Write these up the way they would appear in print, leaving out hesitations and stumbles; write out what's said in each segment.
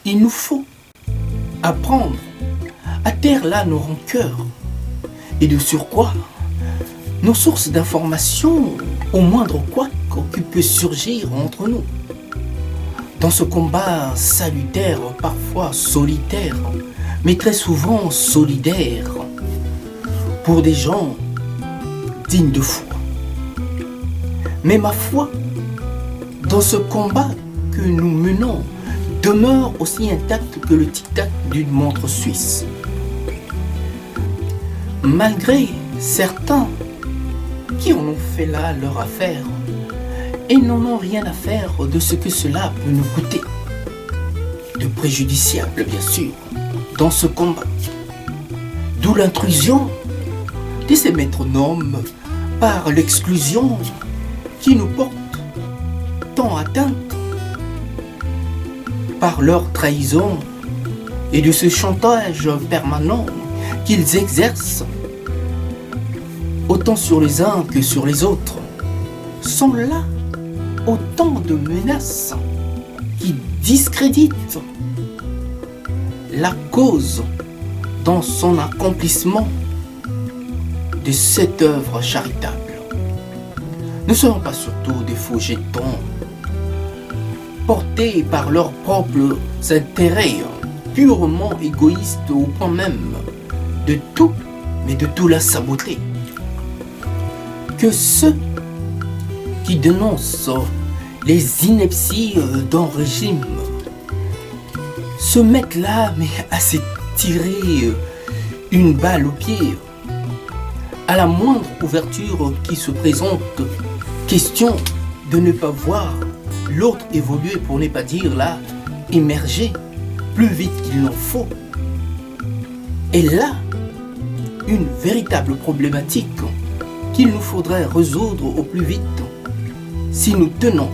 Il nous faut apprendre à taire là nos rancœurs et de surcroît nos sources d'informations au moindre couac qui peut surgir entre nous. Dans ce combat salutaire, parfois solitaire, mais très souvent solidaire, pour des gens dignes de foi. Mais ma foi, dans ce combat que nous menons, demeure aussi intacte que le tic-tac d'une montre suisse. Malgré certains qui en ont fait là leur affaire et n'en ont rien à faire de ce que cela peut nous coûter, de préjudiciable bien sûr, dans ce combat. D'où l'intrusion de ces métronomes par l'exclusion qui nous porte tant atteinte par leur trahison et de ce chantage permanent qu'ils exercent autant sur les uns que sur les autres. Sont là autant de menaces qui discréditent la cause dans son accomplissement de cette œuvre charitable. Ne seront pas surtout des faux jetons portés par leurs propres intérêts purement égoïstes au point même de tout, mais de tout la saboter. Que ceux qui dénoncent les inepties d'un régime se mettent là, mais à se tirer une balle au pied à la moindre ouverture qui se présente, question de ne pas voir l'autre évoluer, pour ne pas dire là, émerger plus vite qu'il n'en faut. Et là, une véritable problématique qu'il nous faudrait résoudre au plus vite si nous tenons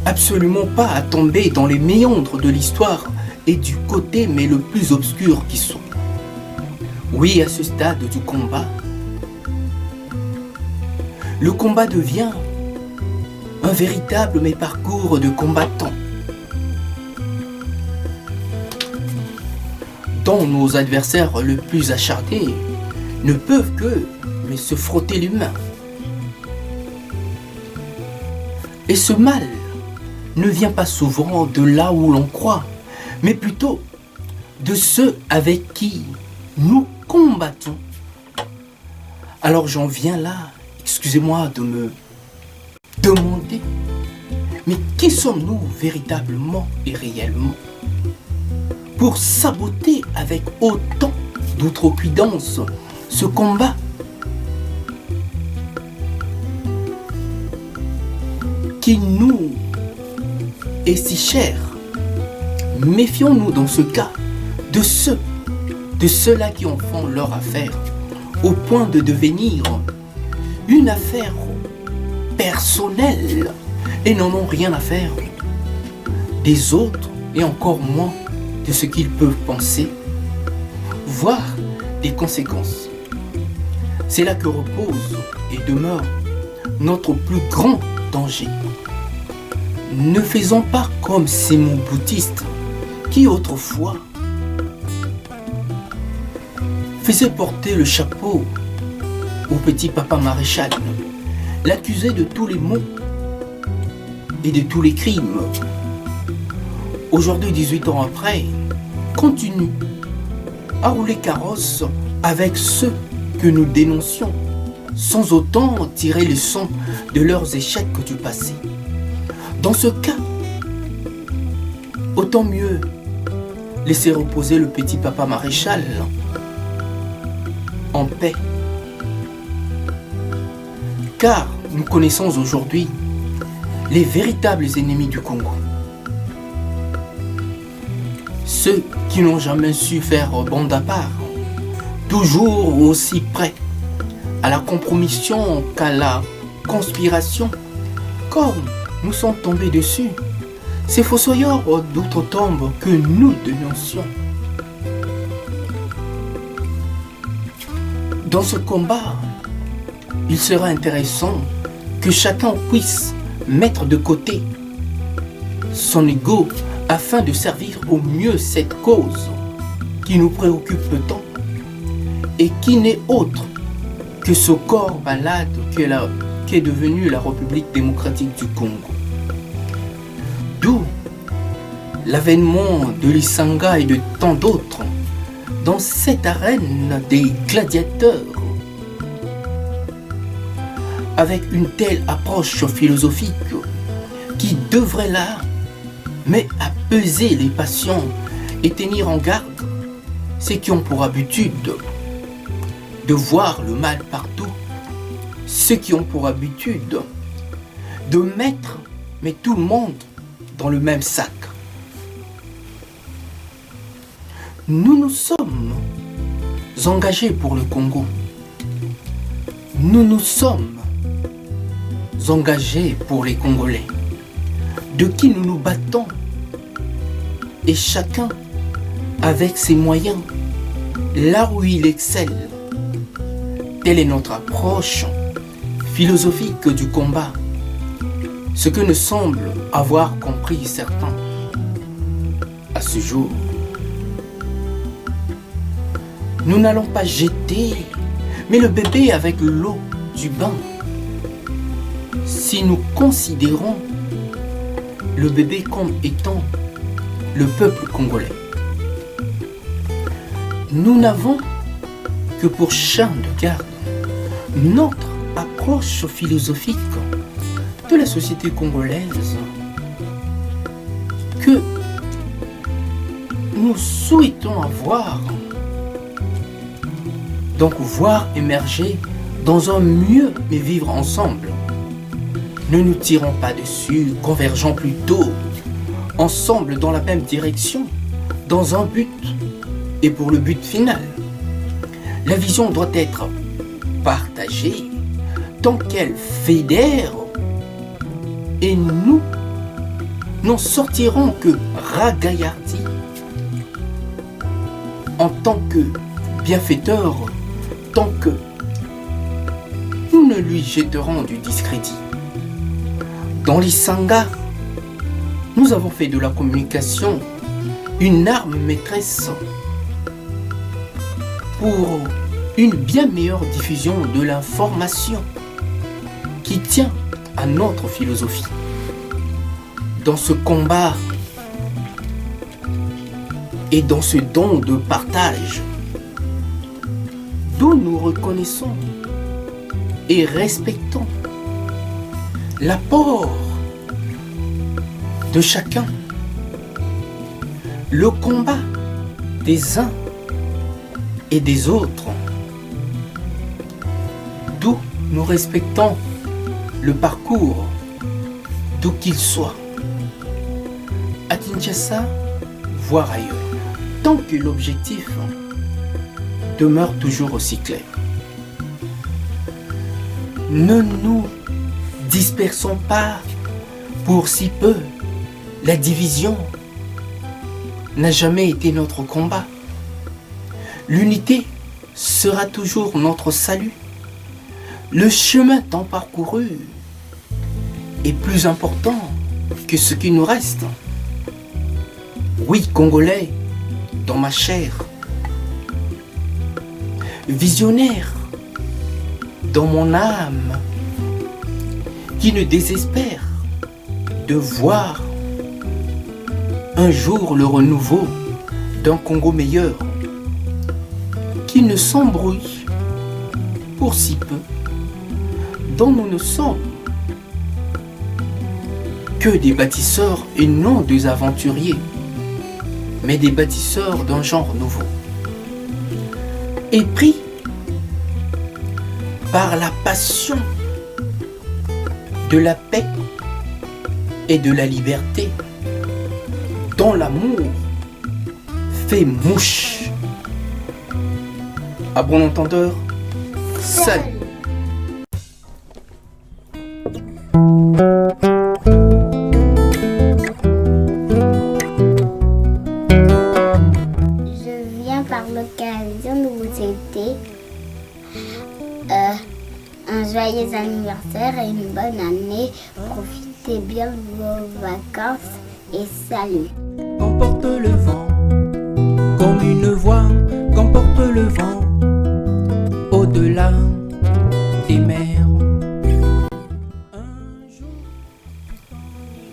absolument pas à tomber dans les méandres de l'histoire et du côté mais le plus obscur qui soit. Oui, à ce stade du combat, le combat devient un véritable mais parcours de combattants dont nos adversaires le plus acharnés ne peuvent que mais se frotter les mains. Et ce mal ne vient pas souvent de là où l'on croit, mais plutôt de ceux avec qui nous combattons. Alors j'en viens là, excusez-moi de me demander, mais qui sommes-nous véritablement et réellement pour saboter avec autant d'outrecuidance ce combat qui nous est si cher? Méfions-nous dans ce cas de ceux-là qui en font leur affaire au point de devenir une affaire personnelle et n'en ont rien à faire des autres et encore moins de ce qu'ils peuvent penser, voire des conséquences. C'est là que repose et demeure notre plus grand danger. Ne faisons pas comme ces montboutistes qui autrefois faisaient porter le chapeau au petit papa maréchal, l'accusaient de tous les maux et de tous les crimes. Aujourd'hui, 18 ans après, continue à rouler carrosse avec ceux que nous dénoncions, sans autant tirer les leçons de leurs échecs du passé. Dans ce cas, autant mieux laisser reposer le petit papa maréchal en paix. Car nous connaissons aujourd'hui les véritables ennemis du Congo. Ceux qui n'ont jamais su faire bande à part, toujours aussi prêts à la compromission qu'à la conspiration, comme nous sommes tombés dessus, ces fossoyeurs d'outre-tombe que nous dénoncions. Dans ce combat, il sera intéressant que chacun puisse mettre de côté son ego afin de servir au mieux cette cause qui nous préoccupe tant et qui n'est autre que ce corps malade qu'est devenue la République démocratique du Congo. D'où l'avènement de l'Isanga et de tant d'autres dans cette arène des gladiateurs avec une telle approche philosophique qui devrait là, mais apaiser les passions et tenir en garde ceux qui ont pour habitude de voir le mal partout, ceux qui ont pour habitude de mettre mais tout le monde dans le même sac. Nous nous sommes engagés pour le Congo. Nous nous sommes engagés pour les Congolais, de qui nous nous battons, et chacun avec ses moyens, là où il excelle. Telle est notre approche philosophique du combat, ce que ne semblent avoir compris certains à ce jour. Nous n'allons pas jeter, mais le bébé avec l'eau du bain. Si nous considérons le bébé comme étant le peuple congolais, nous n'avons que pour chien de garde notre approche philosophique de la société congolaise que nous souhaitons avoir, donc voir émerger dans un mieux mais vivre ensemble. Ne nous tirons pas dessus, convergeons plutôt ensemble dans la même direction, dans un but et pour le but final. La vision doit être partagée tant qu'elle fédère et nous n'en sortirons que ragaillardis en tant que bienfaiteurs, tant que nous ne lui jetterons du discrédit. Dans l'Isanga, nous avons fait de la communication une arme maîtresse pour une bien meilleure diffusion de l'information qui tient à notre philosophie. Dans ce combat et dans ce don de partage, d'où nous reconnaissons et respectons l'apport de chacun, le combat des uns et des autres, d'où nous respectons le parcours, d'où qu'il soit, à Kinshasa, voire ailleurs, tant que l'objectif demeure toujours aussi clair. Ne nous dispersons pas pour si peu. La division n'a jamais été notre combat. L'unité sera toujours notre salut. Le chemin tant parcouru est plus important que ce qui nous reste. Oui, Congolais, dans ma chair, visionnaire, dans mon âme, qui ne désespère de voir un jour le renouveau d'un Congo meilleur, qui ne s'embrouille pour si peu, dont nous ne sommes que des bâtisseurs et non des aventuriers, mais des bâtisseurs d'un genre nouveau. Et pris par la passion de la paix et de la liberté, dont l'amour fait mouche. À bon entendeur, salut. Je viens par l'occasion de vous souhaiter un joyeux anniversaire et une bonne année. Profitez bien de vos vacances et salut. Qu'emporte le vent, comme une voix, qu'emporte le vent, au-delà des mers.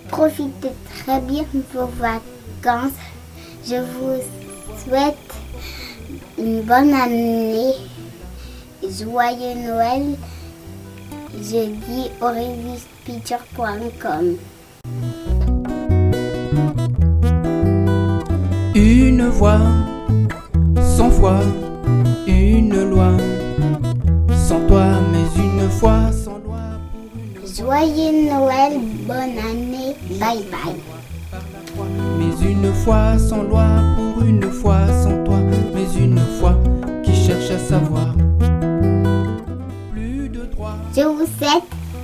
Profitez très bien de vos vacances. Je vous souhaite une bonne année. Joyeux Noël. Je dis aurivispicture.com. Une voix, sans foi, une loi, sans toi, mais une foi, sans loi. Joyeux Noël, bonne année, bye bye. Mais une foi sans loi, pour une fois sans toi, mais une foi qui cherche à savoir. Plus de droit, Je vous souhaite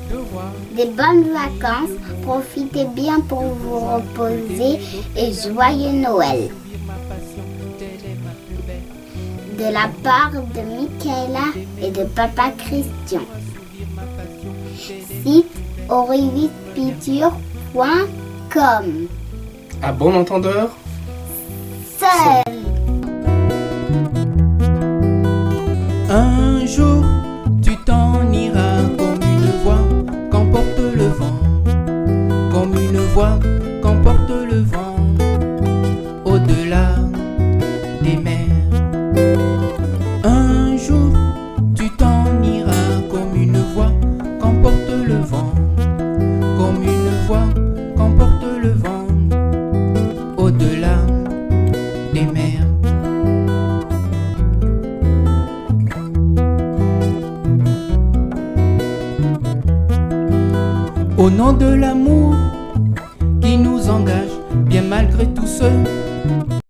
de roi, des bonnes vacances. Profitez bien pour vous reposer et joyeux Noël. ma passion, telle est ma plus belle. De la part de Michaela et de Papa Christian. Ma passion, telle est... Site aurivispicture.com. À bon entendeur, Seul. un jour tu t'en iras comme une voix qu'emporte le vent, comme une voix qu'emporte le vent, au-delà des mers. Un jour tu t'en iras comme une voix qu'emporte le vent, comme une voix qu'emporte le vent, au-delà des mers. Au nom de l'amour qui nous engage, bien malgré tout ce